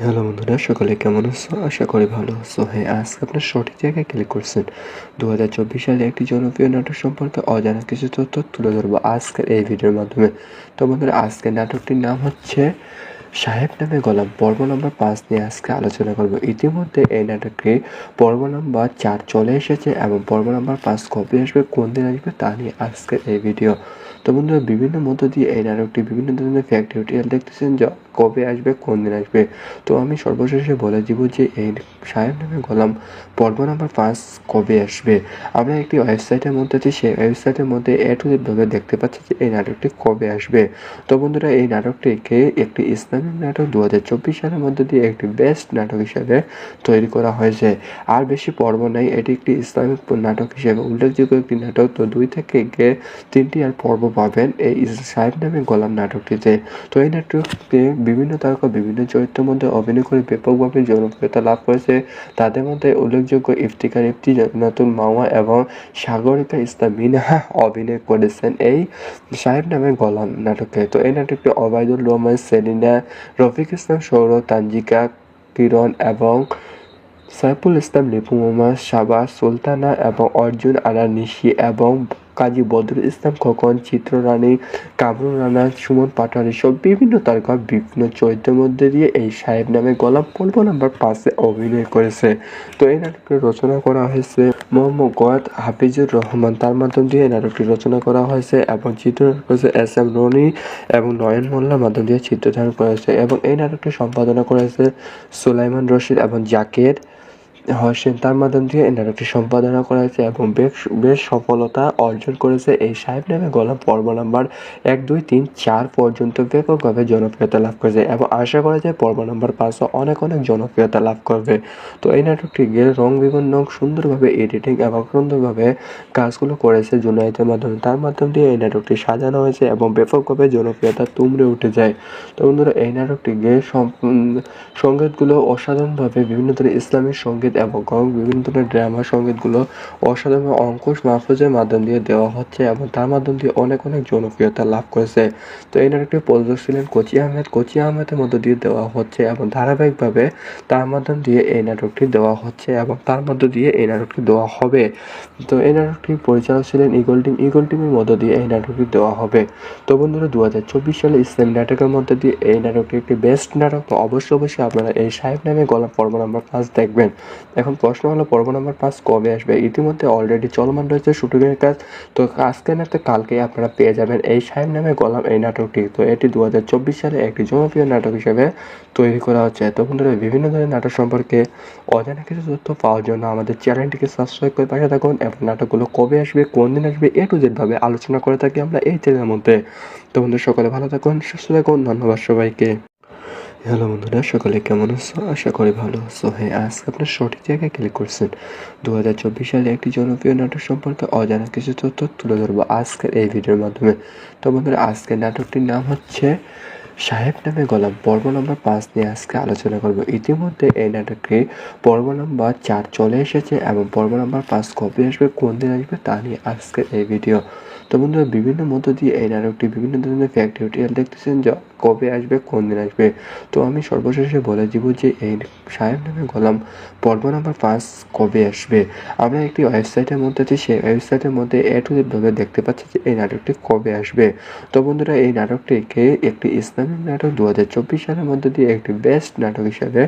হ্যালো বন্ধুরা, সকলে কেমন আছো? আশা করি ভালো আছো। হ্যাঁ, আজকে আপনার সঠিক জায়গায় ক্লিক করছেন। 2024 সালে একটি জনপ্রিয় নাটক সম্পর্কে অজানা কিছু তথ্য তুলে ধরবো আজকের এই ভিডিওর মাধ্যমে। তো বন্ধুরা, আজকের নাটকটির নাম হচ্ছে সাহেব নামে গল্প পর্ব নাম্বার 5 নিয়ে আজকে আলোচনা করব। ইতিমধ্যে এই নাটকটি পর্ব নাম্বার 4 চলে এসেছে এবং পর্ব নাম্বার 5 কবে আসবে, কোন দিন আসবে তা নিয়ে আজকের এই ভিডিও। তো বন্ধুরা, বিভিন্ন মধ্য দিয়ে এই নাটকটি বিভিন্ন ধরনের ফ্যাক্ট টিউটোরিয়াল দেখতেছেন যে কবে আসবে, কোন দিন আসবে। তো আমি সর্বশেষে বলে দিব যে এই সাহেব নামে গল্প পর্ব নাম্বার 5 কবে আসবে। আমরা একটি ওয়েবসাইটের মধ্যে আছি, সেই ওয়েবসাইটের মধ্যে A to Z ভাবে দেখতে পাচ্ছি যে এই নাটকটি কবে আসবে। তো বন্ধুরা, এই নাটকটিকে একটি ইসলামিক নাটক 2024 সালের মধ্যে দিয়ে একটি বেস্ট নাটক হিসেবে তৈরি করা হয়েছে। আর বেশি পর্ব নেই, এটি একটি ইসলামিক নাটক হিসেবে উল্লেখযোগ্য একটি নাটক। তো 2 থেকে 3টি আর পর্ব পাবেন এই সাহেব নামে গল্প নাটকটিতে। তো এই নাটকটিতে বিভিন্ন তারকা বিভিন্ন চরিত্রের মধ্যে অভিনয় করে ব্যাপকভাবে জনপ্রিয়তা লাভ করেছে। তাদের মধ্যে উল্লেখযোগ্য ইফতিকার ইফতি, নতুন মাওয়া এবং সাগরিকা ইসলাম মিনহা অভিনয় করেছেন এই সাহেব নামে গল্প নাটকে। তো এই নাটকটি ওবায়দুল রহমান, সেলিনা, রফিক ইসলাম সৌরভ, তানজিকা, কিরণ এবং সাইফুল ইসলাম, লিপু মোমা, শাবাজ সুলতানা এবং অর্জুন আরা নিশি এবং কাজী বদরুল ইসলাম খোকন, চিত্ররানী, কামরুল রানা, সুমন পাটোয়ারি সহ বিভিন্ন তারকা বিভিন্ন চরিত্রের মধ্যে দিয়ে এই সাহেব নামে গল্প পর্ব নাম্বার 5-এ অভিনয় করেছে। তো এই নাটকটি রচনা করা হয়েছে মোহাম্মদ গোয়াত হাফিজুর রহমান, তার মাধ্যম দিয়ে এই নাটকটি রচনা করা হয়েছে এবং চিত্রধারণ করেছে এস.এম. রনি এবং নয়ন মোল্লার মাধ্যম দিয়ে চিত্রধারণ করেছে এবং এই নাটকটি সম্পাদনা করেছে সুলাইমান রশিদ এবং জাকের হোসেন, তার মাধ্যম দিয়ে এই নাটকটি সম্পাদনা করা হয়েছে এবং বেশ সফলতা অর্জন করেছে। এই সাহেব নামে গল্প পর্ব নাম্বার 1, 2, 3, 4 পর্যন্ত ব্যাপকভাবে জনপ্রিয়তা লাভ করেছে এবং আশা করা যায় পর্ব নাম্বার 5ও অনেক জনপ্রিয়তা লাভ করবে। তো এই নাটকটি রং বিভিন্ন সুন্দরভাবে এডিটিং এবং সুন্দরভাবে কাজগুলো করেছে জুনায়েদের মাধ্যমে, তার মাধ্যম দিয়ে এই নাটকটি সাজানো হয়েছে এবং ব্যাপকভাবে জনপ্রিয়তা তুমড়ে উঠে যায়। তো বন্ধুরা, এই নাটকটি সঙ্গীতগুলো অসাধারণভাবে বিভিন্ন ধরনের ইসলামিক সঙ্গীত এবং বিভিন্ন ধরনের ড্রামা সঙ্গীতগুলো অসাধারণ অঙ্কুশ মাহফুজের মাধ্যম দিয়ে দেওয়া হচ্ছে এবং তার মাধ্যম দিয়ে অনেক জনপ্রিয়তা লাভ করেছে। তো এই নাটকটি প্রযোজক ছিলেন কোচি আহমেদ। কোচি আহমেদের মধ্য দিয়ে দেওয়া হচ্ছে এবং ধারাবাহিকভাবে তার মাধ্যম দিয়ে এই নাটকটি দেওয়া হচ্ছে এবং তার মধ্য দিয়ে এই নাটকটি দেওয়া হবে। তো এই নাটকটি পরিচালক ছিলেন ইগল টিম। ইগল টিমের মধ্য দিয়ে এই নাটকটি দেওয়া হবে। তো বন্ধুরা, 2024 সালে ইসলামী নাটকের মধ্যে দিয়ে এই নাটকটি একটি বেস্ট নাটক। তো অবশ্যই আপনারা এই সাহেব নামে গল্প পর্ব নাম্বার 5 দেখবেন। এখন প্রশ্ন হলো পর্ব নাম্বার 5 কবে আসবে? ইতিমধ্যে অলরেডি চলমান রয়েছে শুটিংয়ের কাজ। তো আজকে না তো কালকেই আপনারা পেয়ে যাবেন এই সাহেব নামে গোলাম এই নাটকটি। তো এটি 2024 সালে একটি জনপ্রিয় নাটক হিসেবে তৈরি করা হচ্ছে। তো বন্ধুরা বিভিন্ন ধরনের নাটক সম্পর্কে অজানা কিছু তথ্য পাওয়ার জন্য আমাদের চ্যানেলটিকে সাবস্ক্রাইব করে পাশে থাকুন এবং নাটকগুলো কবে আসবে, কোন দিন আসবে A to Z ভাবে আলোচনা করে থাকি আমরা এই চ্যানেলের মধ্যে। তো বন্ধুরা সকলে ভালো থাকুন, সুস্থ থাকুন। ধন্যবাদ সবাইকে। হ্যালো বন্ধুরা, সকলে কেমন আছো? আশা করি ভালো আছো। হ্যাঁ, আজকে আপনার সঠিক জায়গায় ক্লিক করছেন। 2024 সালে একটি জনপ্রিয় নাটক সম্পর্কে অজানা কিছু তথ্য তুলে ধরবো আজকের এই ভিডিওর মাধ্যমে। তো বন্ধুরা আজকের নাটকটির নাম হচ্ছে সাহেব নামে গোলাম। পর্ব নম্বর 5 নিয়ে আজকে আলোচনা করব। ইতিমধ্যে এই নাটকটি পর্ব নম্বর 4 চলে এসেছে এবং পর্ব নম্বর 5 কবে আসবে, কোন দিন আসবে তা নিয়ে আজকের এই ভিডিও। তো বন্ধুরা বিভিন্ন মধ্য দিয়ে এই নাটকটি বিভিন্ন ধরনের ফ্যাক্ট টিউটোরিয়াল দেখতেছেন যে কবে আসবে, কোন দিন আসবে। তো আমি সর্বশেষে বলে দিব যে এই সাহেব নামে গোলাম পর্ব নম্বর 5 কবে আসবে। আমরা একটি ওয়েবসাইটের মধ্যে আছি, সেই ওয়েবসাইটের মধ্যে A to Z ভাবে দেখতে পাচ্ছি যে এই নাটকটি কবে আসবে। তো বন্ধুরা এই নাটকটিকে একটি ইসলামিক নাটক 2024 সালের মধ্যে দিয়ে একটি বেস্ট নাটক হিসেবে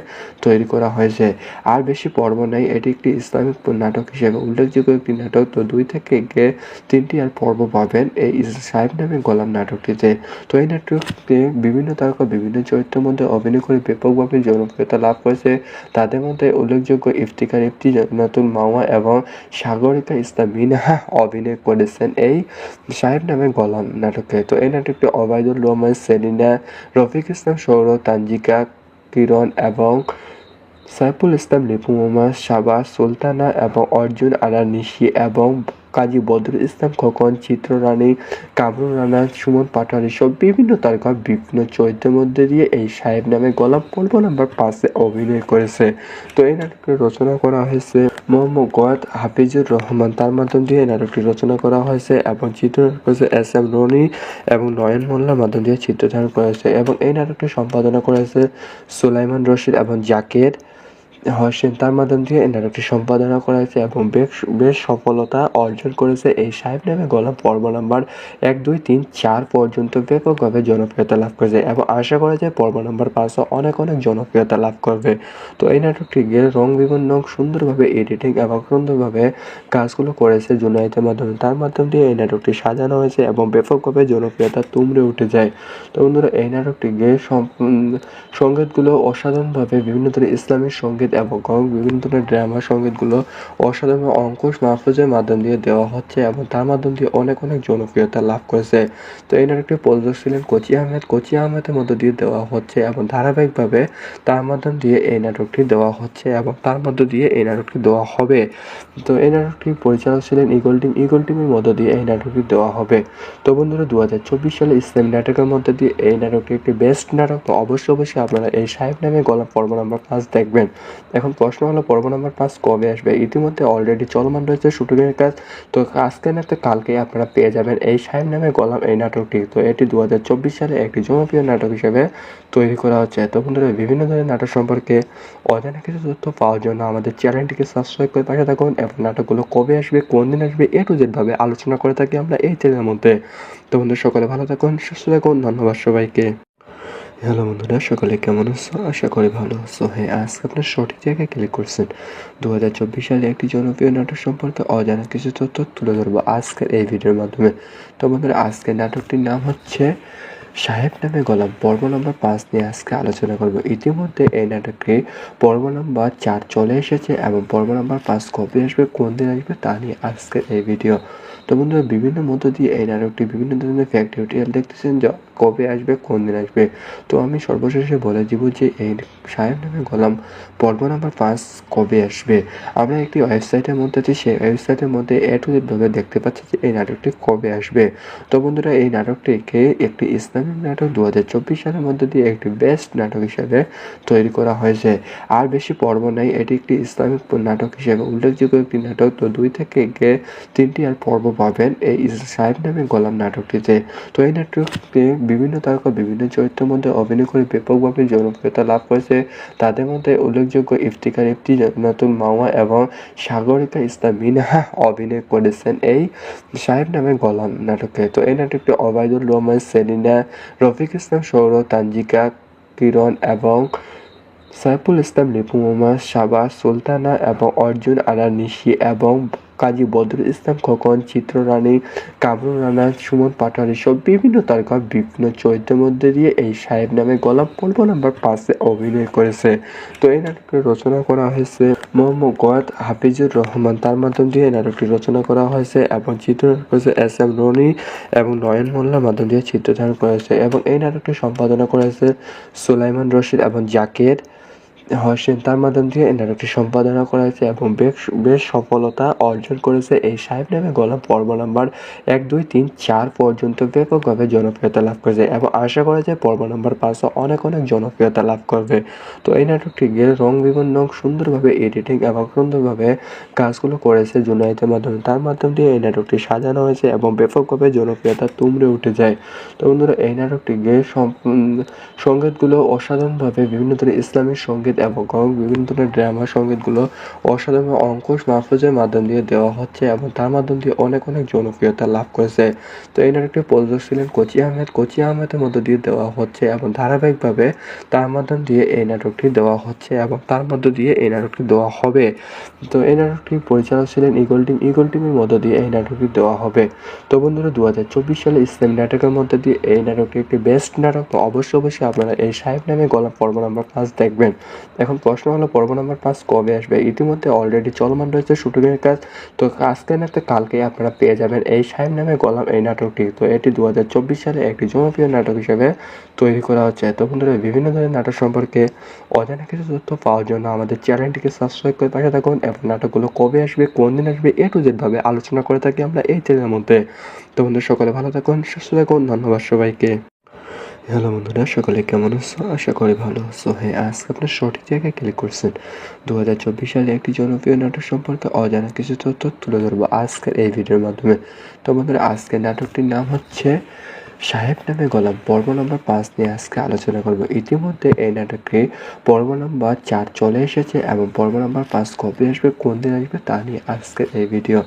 তৈরি করা হয়েছে। আর বেশি পর্ব নেই, এটি একটি ইসলামিক নাটক হিসেবে উল্লেখযোগ্য একটি নাটক। তো 2 থেকে 3টি আর পর্ব পাবেন এই সাহেব নামে গোলাম নাটকটিতে। তো এই নাটকটি বিভিন্ন তারকা বিভিন্ন চরিত্রের মধ্যে অভিনয় করে ব্যাপকভাবে জনপ্রিয়তা লাভ করেছে। তাদের মধ্যে উল্লেখযোগ্য ইফতিকার ইফতি, নতুন মাওয়া এবং সাগরিকা ইসলাম মিনহা অভিনয় করেছেন এই সাহেব নামে গোলাম নাটকে। তো এই নাটকটি ওবায়দুল রহমান, সেলিনা, রফিক ইসলাম সৌরভ, তানজিকা, কিরণ এবং সাইফুল ইসলাম, লিপু মোহাম্মদ, শাবাজ সুলতানা এবং অর্জুন আরা নিশি এবং কাজী বদরুল ইসলাম খোকন, চিত্ররানী, কামরুল রানা, সুমন পাটোয়ারি সব বিভিন্ন তারকা বিভিন্ন চরিত্রের মধ্যে দিয়ে এই সাহেব নামে গোলাম পর্ব নাম্বার 5 অভিনয় করেছে। তো এই নাটকটি রচনা করা হয়েছে মোহাম্মদ গোয়াত হাফিজুর রহমান, তার মাধ্যম দিয়ে এই নাটকটি রচনা করা হয়েছে এবং চিত্রনাট্য করেছে SM রনি এবং নয়ন মোল্লার মাধ্যম দিয়ে চিত্রধারণ করা হয়েছে এবং এই নাটকটি সম্পাদনা করেছে সুলাইমান রশিদ এবং জাকের হোসেন, তার মাধ্যম দিয়ে এই নাটকটি সম্পাদনা করা হয়েছে এবং বেশ সফলতা অর্জন করেছে এই সাহেব নামে গোলাম পর্ব নাম্বার 1, 2, 3, 4 পর্যন্ত ব্যাপকভাবে জনপ্রিয়তা লাভ করেছে এবং আশা করা যায় পর্ব নাম্বার 5ও অনেক জনপ্রিয়তা লাভ করবে। তো এই নাটকটি রং বিভিন্ন সুন্দরভাবে এডিটিং এবং সুন্দরভাবে কাজগুলো করেছে জুনায়েদের মাধ্যমে, তার মাধ্যম দিয়ে এই নাটকটি সাজানো হয়েছে এবং ব্যাপকভাবে জনপ্রিয়তা তুমড়ে উঠে যায়। তো বন্ধুরা এই নাটকটি সঙ্গীতগুলো অসাধারণভাবে বিভিন্ন ধরনের ইসলামিক সঙ্গীত এবং বিভিন্ন ধরনের ড্রামা সঙ্গীতগুলো অসাধারণ অঙ্কুশ মাহফুজের মাধ্যম দিয়ে দেওয়া হচ্ছে এবং তার মাধ্যম দিয়ে অনেক জনপ্রিয়তা লাভ করেছে। তো এই নাটকটি প্রযোজক ছিলেন কোচি আহমেদ। কোচি আহমেদের মধ্য দিয়ে দেওয়া হচ্ছে এবং ধারাবাহিকভাবে তার মাধ্যম দিয়ে এই নাটকটি দেওয়া হচ্ছে এবং তার মধ্য দিয়ে এই নাটকটি দেওয়া হবে। তো এই নাটকটির পরিচালক ছিলেন ইগল টিম। ইগল টিমের মধ্য দিয়ে এই নাটকটি দেওয়া হবে। তো বন্ধুরা 2024 সালে ইসলামী নাটকের মধ্যে দিয়ে এই নাটকটি একটি বেস্ট নাটক। তো অবশ্যই আপনারা এই সাহেব নামে গোলাম পর্ব নাম্বার 5 দেখবেন। এখন প্রশ্ন হলো পর্ব নাম্বার 5 কবে আসবে? ইতিমধ্যে অলরেডি চলমান রয়েছে শুটিংয়ের কাজ। তো আজকে না তো কালকেই আপনারা পেয়ে যাবেন এই সাহেব নামে গোলাম এই নাটকটি। তো এটি 2024 সালে একটি জনপ্রিয় নাটক হিসেবে তৈরি করা হচ্ছে। তো বন্ধুরা বিভিন্ন ধরনের নাটক সম্পর্কে অজানা কিছু তথ্য পাওয়ার জন্য আমাদের চ্যানেলটিকে সাবস্ক্রাইব করে পাশে থাকুন এবং নাটকগুলো কবে আসবে, কোন দিন আসবে A to Z ভাবে আলোচনা করে থাকি আমরা এই চ্যানেলের মধ্যে। তো বন্ধুরা সকলে ভালো থাকুন, সুস্থ থাকুন। ধন্যবাদ সবাইকে। হ্যালো বন্ধুরা, সকলে কেমন আছো? আশা করি ভালো আছো। হ্যাঁ, আজকে আপনার সঠিক জায়গায় ক্লিক করছেন। 2024 সালে একটি জনপ্রিয় নাটক সম্পর্কে অজানা কিছু তথ্য তুলে ধরবো আজকের এই ভিডিওর মাধ্যমে। তো বন্ধুরা আজকের নাটকটির নাম হচ্ছে সাহেব নামে গোলাম। পর্ব নম্বর 5 নিয়ে আজকে আলোচনা করব। ইতিমধ্যে এই নাটকটি পর্ব নম্বর 4 চলে এসেছে এবং পর্ব নম্বর 5 কবে আসবে, কোন দিন আসবে তা নিয়ে আজকের এই ভিডিও। তো বন্ধুরা বিভিন্ন মধ্য দিয়ে এই নাটকটি বিভিন্ন ধরনের ফ্যাক্ট টিউটোরিয়াল দেখতেছেন যে কবে আসবে, কোন দিন আসবে। তো আমি সর্বশেষে বলে দিব যে এই সাহেব নামে গোলাম পর্ব নাম্বার 5 কবে আসবে। আমরা একটি ওয়েবসাইটের মধ্যে আছি, সেই ওয়েবসাইটের মধ্যে A to Z ভাবে দেখতে পাচ্ছি যে এই নাটকটি কবে আসবে। তো বন্ধুরা এই নাটকটিকে একটি ইসলামিক নাটক 2024 সালের মধ্যে দিয়ে একটি বেস্ট নাটক হিসেবে তৈরি করা হয়েছে। আর বেশি পর্ব নেই, এটি একটি ইসলামিক নাটক হিসেবে উল্লেখযোগ্য একটি নাটক। তো 2 থেকে 3টি আর পর্ব পাবেন এই সাহেব নামে গোলাম নাটকটিতে। তো এই নাটকটি বিভিন্ন তারকা বিভিন্ন চরিত্রের মধ্যে অভিনয় করে ব্যাপকভাবে জনপ্রিয়তা লাভ করেছে। তাদের মধ্যে উল্লেখযোগ্য ইফতিকার ইফতি, নতুন মাওয়া এবং সাগরিকা ইসলাম মিনহা অভিনয় করেছেন এই সাহেব নামে গোলাম নাটকে। তো এই নাটকটি ওবায়দুল রহমান, সেলিনা, রফিক ইসলাম সৌরভ, তানজিকা, কিরণ এবং সাইফুল ইসলাম লিপু, মোহাম্মদ শাহবাজ সুলতানা এবং অর্জুন আরা নিশি এবং কাজী বদরুল ইসলাম খোকন, চিত্ররানী, কামরুল রানা, সুমন পাটোয়ারি সহ বিভিন্ন তারকা বিভিন্ন চরিত্রের মধ্যে দিয়ে এই সাহেব নামে গল্প পর্ব নাম্বার 5-এ অভিনয় করেছে। তো এই নাটকটি রচনা করা হয়েছে মোহাম্মদ গোয়াত হাফিজুর রহমান, তার মাধ্যম দিয়ে এই নাটকটি রচনা করা হয়েছে এবং চিত্রনাট্য করেছে এস.এম. রনি এবং নয়ন মোল্লার মাধ্যম দিয়ে চিত্রধারণ করেছে এবং এই নাটকটি সম্পাদনা করেছে সুলাইমান রশিদ এবং জাকির হোসেন, তার মাধ্যম দিয়ে এই নাটকটি সম্পাদনা করা হয়েছে এবং বেশ সফলতা অর্জন করেছে। এই সাহেব নামে গল্প পর্ব নাম্বার 1, 2, 3, 4 পর্যন্ত ব্যাপকভাবে জনপ্রিয়তা লাভ করেছে এবং আশা করা যায় পর্ব নাম্বার 5ও অনেক জনপ্রিয়তা লাভ করবে। তো এই নাটকটি রং বিভিন্ন সুন্দরভাবে এডিটিং এবং সুন্দরভাবে কাজগুলো করেছে জুনায়েদের মাধ্যমে, তার মাধ্যম দিয়ে এই নাটকটি সাজানো হয়েছে এবং ব্যাপকভাবে জনপ্রিয়তা তুমড়ে উঠে যায়। তো বন্ধুরা, এই নাটকটি সঙ্গীতগুলো অসাধারণভাবে বিভিন্ন ধরনের ইসলামিক সঙ্গীত এবং বিভিন্ন ধরনের ড্রামা সঙ্গীতগুলো অসাধারণ অঙ্কুশ মাহফুজের মাধ্যম দিয়ে দেওয়া হচ্ছে এবং তার মাধ্যম দিয়ে অনেক জনপ্রিয়তা লাভ করেছে। তো এই নাটকটি প্রযোজক ছিলেন কোচি আহমেদ। কোচি আহমেদের মধ্য দিয়ে দেওয়া হচ্ছে এবং ধারাবাহিকভাবে তার মাধ্যম দিয়ে এই নাটকটি দেওয়া হচ্ছে এবং তার মধ্য দিয়ে এই নাটকটি দেওয়া হবে। তো এই নাটকটি পরিচালক ছিলেন ইগল টিম। ইগল টিমের মধ্য দিয়ে এই নাটকটি দেওয়া হবে। তো বন্ধুরা, 2024 সালে ইসলামী নাটকের মধ্যে দিয়ে এই নাটকটি একটি বেস্ট নাটক। তো অবশ্যই আপনারা এই সাহেব নামে গল্প পর্ব নাম্বার 5 দেখবেন। এখন প্রশ্ন হলো পর্ব নাম্বার 5 কবে আসবে? ইতিমধ্যে অলরেডি চলমান রয়েছে শুটিংয়ের কাজ। তো আজকে না তো কালকে আপনারা পেয়ে যাবেন এই সাহেব নামে গল্প এই নাটকটি। তো এটি 2024 সালে একটি জনপ্রিয় নাটক হিসেবে তৈরি করা হচ্ছে। তো বন্ধুরা, বিভিন্ন ধরনের নাটক সম্পর্কে অজানা কিছু তথ্য পাওয়ার জন্য আমাদের চ্যানেলটিকে সাবস্ক্রাইব করে পাশে থাকুন এবং নাটকগুলো কবে আসবে, কোন দিন আসবে, A to Z ভাবে আলোচনা করে থাকি আমরা এই চ্যানেলের মধ্যে। তো বন্ধুরা, সকলে ভালো থাকুন, সুস্থ থাকুন। ধন্যবাদ সবাইকে। হ্যালো বন্ধুরা, সকলে কেমন আছো? আশা করি ভালো আছো। হ্যাঁ, আজকে আপনার সঠিক জায়গায় ক্লিক করছেন। 2024 সালে একটি জনপ্রিয় নাটক সম্পর্কে অজানা কিছু তথ্য তুলে ধরবো আজকের এই ভিডিওর মাধ্যমে। তো বন্ধুরা, আজকের নাটকটির নাম হচ্ছে সাহেব নামে গল্প পর্ব নাম্বার 5 নিয়ে আজকে আলোচনা করব। ইতিমধ্যে এই নাটকটি পর্ব নাম্বার 4 চলে এসেছে এবং পর্ব নাম্বার 5 কবে আসবে, কোন দিন আসবে তা নিয়ে আজকের এই ভিডিও।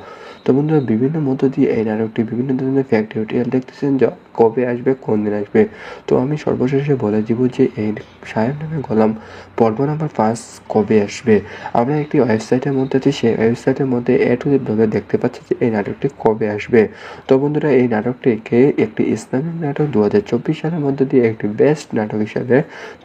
তো বন্ধুরা, বিভিন্ন মধ্য দিয়ে এই নাটকটি বিভিন্ন ধরনের ফ্যাক্টরিয়াল দেখতেছেন যে কবে আসবে, কোন দিন আসবে। তো আমি সর্বশেষে বলে দিব যে এই সাহেব নামে গল্প পর্ব নাম্বার 5 কবে আসবে। আমরা একটি ওয়েবসাইটের মধ্যে আছি, সেই ওয়েবসাইটের মধ্যে A to Z ভাবে দেখতে পাচ্ছি যে এই নাটকটি কবে আসবে। তো বন্ধুরা, এই নাটকটিকে একটি ইসলামিক নাটক 2024 সালের মধ্যে দিয়ে একটি বেস্ট নাটক হিসেবে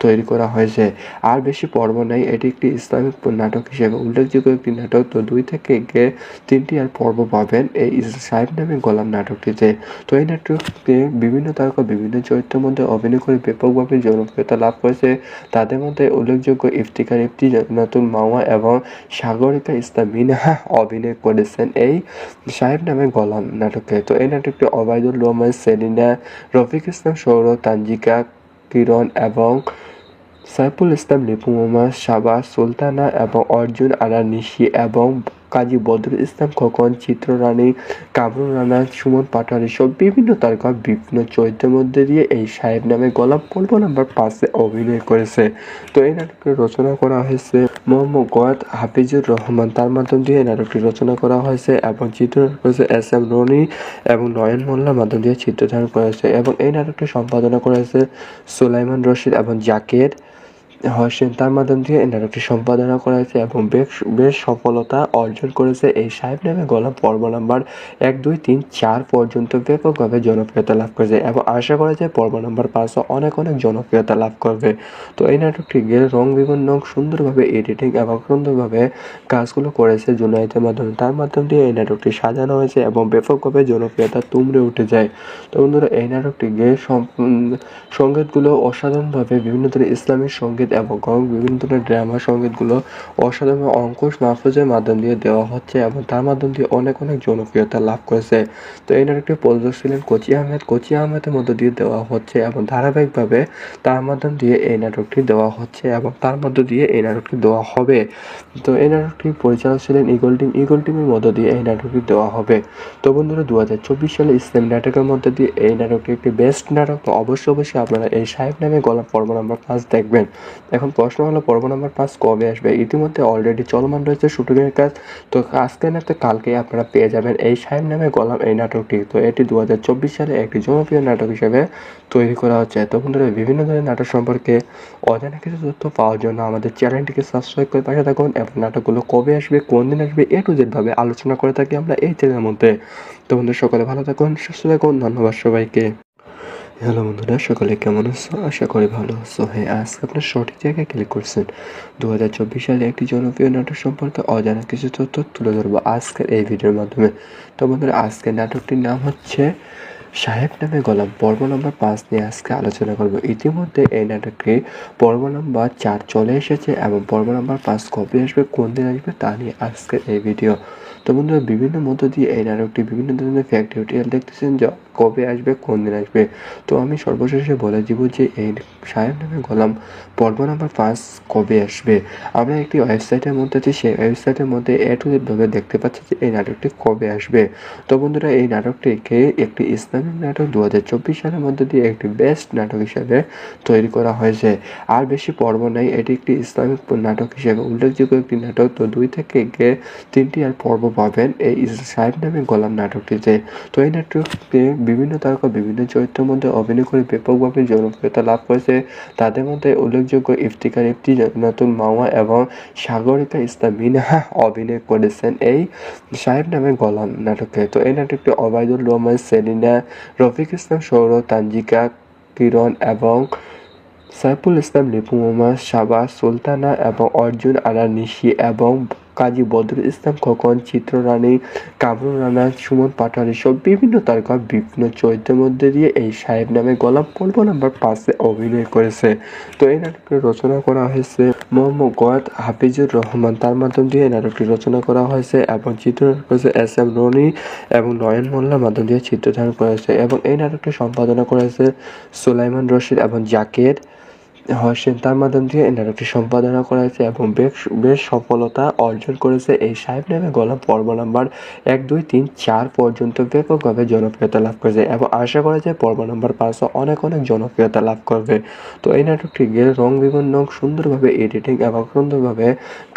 তৈরি করা হয়েছে। আর বেশি পর্ব নাই, এটি একটি ইসলামিক নাটক হিসেবে উল্লেখযোগ্য একটি নাটক। তো 2 থেকে 3টি আর পর্ব পাবেন এই সাহেব নামে গল্প নাটকটিতে। তো এই নাটকটিতে বিভিন্ন তারকা বিভিন্ন চরিত্রের মধ্যে অভিনয় করে ব্যাপকভাবে জনপ্রিয়তা লাভ করেছে। তাদের মধ্যে উল্লেখযোগ্য ইফতিখার ইফতি, নতুন মাওয়া এবং সাগরিকা ইসলাম মিনহা অভিনয় করেছেন এই সাহেব নামে গল্প নাটকে। তো এই নাটকটি ওবায়দুল রহমান, সেলিনা, রফিক ইসলাম সৌরভ, তানজিকা, কিরণ এবং সাইফুল ইসলাম লিপু, মোহাম্মদ শাহবাজ সুলতানা এবং অর্জুন আরা নিশি এবং কাজী বদরুল ইসলাম খোকন, চিত্ররানী, কামরুল রানা, সুমন পাটোয়ারি সহ বিভিন্ন তারকা বিভিন্ন চরিত্রের মধ্যে দিয়ে এই সাহেব নামে গল্প পর্ব নাম্বার 5-এ অভিনয় করেছে। তো এই নাটকটি রচনা করা হয়েছে মোহাম্মদ গোয়াত হাফিজুর রহমান, তার মাধ্যম দিয়ে এই নাটকটি রচনা করা হয়েছে এবং চিত্রনাট্য করেছে এস.এম. রনি এবং নয়ন মোল্লার মাধ্যম দিয়ে চিত্রধারণ করেছে এবং এই নাটকটি সম্পাদনা করেছে সুলাইমান রশিদ এবং জাকির হোসেন, তার মাধ্যম দিয়ে এই নাটকটি সম্পাদনা করা হয়েছে এবং বেশ সফলতা অর্জন করেছে। এই সাহেব নামে গল্প পর্ব নাম্বার 1, 2, 3, 4 পর্যন্ত ব্যাপকভাবে জনপ্রিয়তা লাভ করেছে এবং আশা করা যায় পর্ব নাম্বার 5ও অনেক জনপ্রিয়তা লাভ করবে। তো এই নাটকটি রং বিভিন্ন সুন্দরভাবে এডিটিং এবং সুন্দরভাবে কাজগুলো করেছে জুনায়েদের মাধ্যমে, তার মাধ্যম দিয়ে এই নাটকটি সাজানো হয়েছে এবং ব্যাপকভাবে জনপ্রিয়তা তুমড়ে উঠে যায়। তো বন্ধুরা, এই নাটকটি সঙ্গীতগুলো অসাধারণভাবে বিভিন্ন ধরনের ইসলামিক সঙ্গীত এবং বিভিন্ন ধরনের ড্রামা সঙ্গীতগুলো অসাধারণ অঙ্কুশ মাহফুজের মাধ্যম দিয়ে দেওয়া হচ্ছে এবং তার মাধ্যম দিয়ে অনেক জনপ্রিয়তা লাভ করেছে। তো এই নাটকটি প্রযোজক ছিলেন কোচি আহমেদ। কোচি আহমেদের মধ্য দিয়ে দেওয়া হচ্ছে এবং ধারাবাহিকভাবে তার মাধ্যম দিয়ে এই নাটকটি দেওয়া হচ্ছে এবং তার মধ্য দিয়ে এই নাটকটি দেওয়া হবে। তো এই নাটকটি পরিচালক ছিলেন ইগল টিম। ইগল টিমের মধ্য দিয়ে এই নাটকটি দেওয়া হবে। তো বন্ধুরা, 2024 সালে ইসলামী নাটকের মধ্যে দিয়ে এই নাটকটি একটি বেস্ট নাটক। তো অবশ্যই আপনারা এই সাহেব নামে গল্প পর্ব নাম্বার 5 দেখবেন। এখন প্রশ্ন হলো পর্ব নাম্বার 5 কবে আসবে? ইতিমধ্যে অলরেডি চলমান রয়েছে শুটিংয়ের কাজ। তো আজকে না তো কালকেই আপনারা পেয়ে যাবেন এই সাহেব নামে গোলাম এই নাটকটি। তো এটি 2024 সালে একটি জনপ্রিয় নাটক হিসেবে তৈরি করা হচ্ছে। তো বন্ধুরা বিভিন্ন ধরনের নাটক সম্পর্কে অজানা কিছু তথ্য পাওয়ার জন্য আমাদের চ্যানেলটিকে সাবস্ক্রাইব করে পাশে থাকুন এবং নাটকগুলো কবে আসবে, কোন দিন আসবে A to Z ভাবে আলোচনা করে থাকি আমরা এই চ্যানেলের মধ্যে। তো বন্ধুরা সকলে ভালো থাকুন, সুস্থ থাকুন। ধন্যবাদ সবাইকে। হ্যালো বন্ধুরা, সকলে কেমন আছো? আশা করি ভালো আছো। হ্যাঁ, আজকে আপনার সঠিক জায়গায় ক্লিক করছেন। 2024 সালে একটি জনপ্রিয় নাটক সম্পর্কে অজানা কিছু তথ্য তুলে ধরবো আজকের এই ভিডিওর মাধ্যমে। তো বন্ধুরা আজকের নাটকটির নাম হচ্ছে সাহেব নামে গোলাম। পর্ব নম্বর 5 নিয়ে আজকে আলোচনা করব। ইতিমধ্যে এই নাটকটি পর্ব নম্বর 4 চলে এসেছে এবং পর্ব নম্বর 5 কবে আসবে, কোন দিন আসবে তা নিয়ে আজকের এই ভিডিও। তো বন্ধুরা বিভিন্ন মধ্য দিয়ে এই নাটকটি বিভিন্ন ধরনের ফ্যাক্ট ডিটেইল দেখতেছেন যে কবে আসবে, কোন দিন আসবে। তো আমি সর্বশেষে বলে দিব যে এই সাহেব নামে গোলাম পর্ব নাম্বার 5 কবে আসবে। আমরা একটি ওয়েবসাইটের মধ্যে আছি, সেই ওয়েবসাইটের মধ্যে A to Z ভাবে দেখতে পাচ্ছি যে এই নাটকটি কবে আসবে। তো বন্ধুরা এই নাটকটিকে একটি ইসলামিক নাটক 2024 সালের মধ্যে দিয়ে একটি বেস্ট নাটক হিসেবে তৈরি করা হয়েছে। আর বেশি পর্ব নেই, এটি একটি ইসলামিক নাটক হিসেবে উল্লেখযোগ্য একটি নাটক। তো 2 থেকে 3টি আর পর্ব পাবেন এই সাহেব নামে গোলাম নাটকটিতে। তো এই নাটকটি বিভিন্ন তারকা বিভিন্ন চরিত্রের মধ্যে অভিনয় করে ব্যাপকভাবে জনপ্রিয়তা লাভ করেছে। তাদের মধ্যে উল্লেখযোগ্য ইফতিকার ইফতি, নতুন মাওয়া এবং সাগরিকা ইসলাম মিনহা অভিনয় করেছেন এই সাহেব নামে গোলাম নাটকে। তো এই নাটকটি ওবায়দুল রহমান, সেলিনা, রফিক ইসলাম সৌরভ, তানজিকা, কিরণ এবং সাইফুল ইসলাম, লিপু মোহাম্মদ, শাবাজ সুলতানা এবং অর্জুন আরা নিশি এবং কাজী বদরুল ইসলাম খোকন, চিত্ররানী, কামরুল রানা, সুমন পাটোয়ারি সব বিভিন্ন তারকা বিভিন্ন চরিত্রের মধ্যে দিয়ে এই সাহেব নামে গোলাম পর্ব নাম্বার 5 অভিনয় করেছে। তো এই নাটকটি রচনা করা হয়েছে মোহাম্মদ গোয়াত হাফিজুর রহমান, তার মাধ্যম দিয়ে এই নাটকটি রচনা করা হয়েছে এবং চিত্রনাট্য করেছে SM রনি এবং নয়ন মোল্লার মাধ্যম দিয়ে চিত্রধারণ করেছে এবং এই নাটকটি সম্পাদনা করেছে সুলাইমান রশিদ এবং জাকির হোসেন, তার মাধ্যম দিয়ে এই নাটকটি সম্পাদনা করা হয়েছে এবং বেশ সফলতা অর্জন করেছে। এই সাহেব নামে গোলাম পর্ব নাম্বার 1, 2, 3, 4 পর্যন্ত ব্যাপকভাবে জনপ্রিয়তা লাভ করেছে এবং আশা করা যায় পর্ব নাম্বার 5 অনেক জনপ্রিয়তা লাভ করবে। তো এই নাটকটি রং বিভিন্ন সুন্দরভাবে এডিটিং এবং সুন্দরভাবে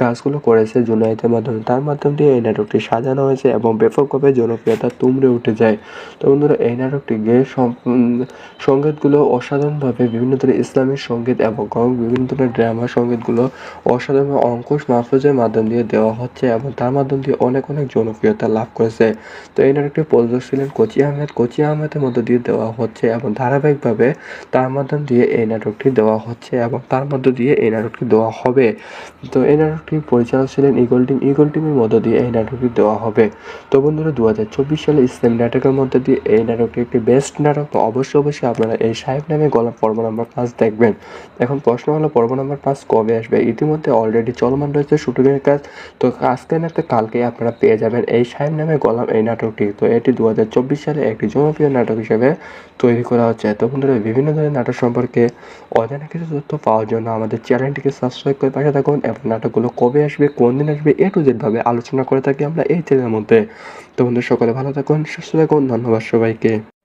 কাজগুলো করেছে জুনায়েদের মাধ্যমে, তার মাধ্যম দিয়ে এই নাটকটি সাজানো হয়েছে এবং ব্যাপকভাবে জনপ্রিয়তা তুমড়ে উঠে যায়। তো বন্ধুরা এই নাটকটি সঙ্গীতগুলো অসাধারণভাবে বিভিন্ন ধরনের ইসলামিক সঙ্গীত এবং বিভিন্ন ধরনের ড্রামা সঙ্গীতগুলো অসাধারণ অঙ্কুশ মাহফুজের মাধ্যম দিয়ে দেওয়া হচ্ছে এবং তার মাধ্যম দিয়ে অনেক জনপ্রিয়তা লাভ করেছে। তো এই নাটকটি প্রযোজক ছিলেন কোচি আহমেদ। কোচি আহমেদের মধ্য দিয়ে দেওয়া হচ্ছে এবং ধারাবাহিকভাবে তার মাধ্যম দিয়ে এই নাটকটি দেওয়া হচ্ছে এবং তার মধ্য দিয়ে এই নাটকটি দেওয়া হবে। তো এই নাটকটি পরিচালক ছিলেন ইগল টিম। ইগল টিমের মধ্য দিয়ে এই নাটকটি দেওয়া হবে। তো বন্ধুরা 2024 সালে ইসলামী নাটকের মধ্যে দিয়ে এই নাটকটি একটি বেস্ট নাটক। তো অবশ্যই আপনারা এই সাহেব নামে গোলাম পর্ব নাম্বার 5 দেখবেন। এখন প্রশ্ন হলো পর্ব নাম্বার 5 কবে আসবে? ইতিমধ্যে অলরেডি চলমান রয়েছে শুটিংয়ের কাজ। তো আজকে না তো কালকেই আপনারা পেয়ে যাবেন এই সাহেব নামে গোলাম এই নাটকটি। তো এটি 2024 সালে একটি জনপ্রিয় নাটক হিসেবে তৈরি করা হচ্ছে। তো বন্ধুরা বিভিন্ন ধরনের নাটক সম্পর্কে অজানা কিছু তথ্য পাওয়ার জন্য আমাদের চ্যানেলটিকে সাবস্ক্রাইব করে পাশে থাকুন এবং নাটকগুলো কবে আসবে, কোন দিন আসবে A to Z ভাবে আলোচনা করে থাকি আমরা এই চ্যানেলের মধ্যে। তো বন্ধুরা সকলে ভালো থাকুন, সুস্থ থাকুন। ধন্যবাদ সবাইকে।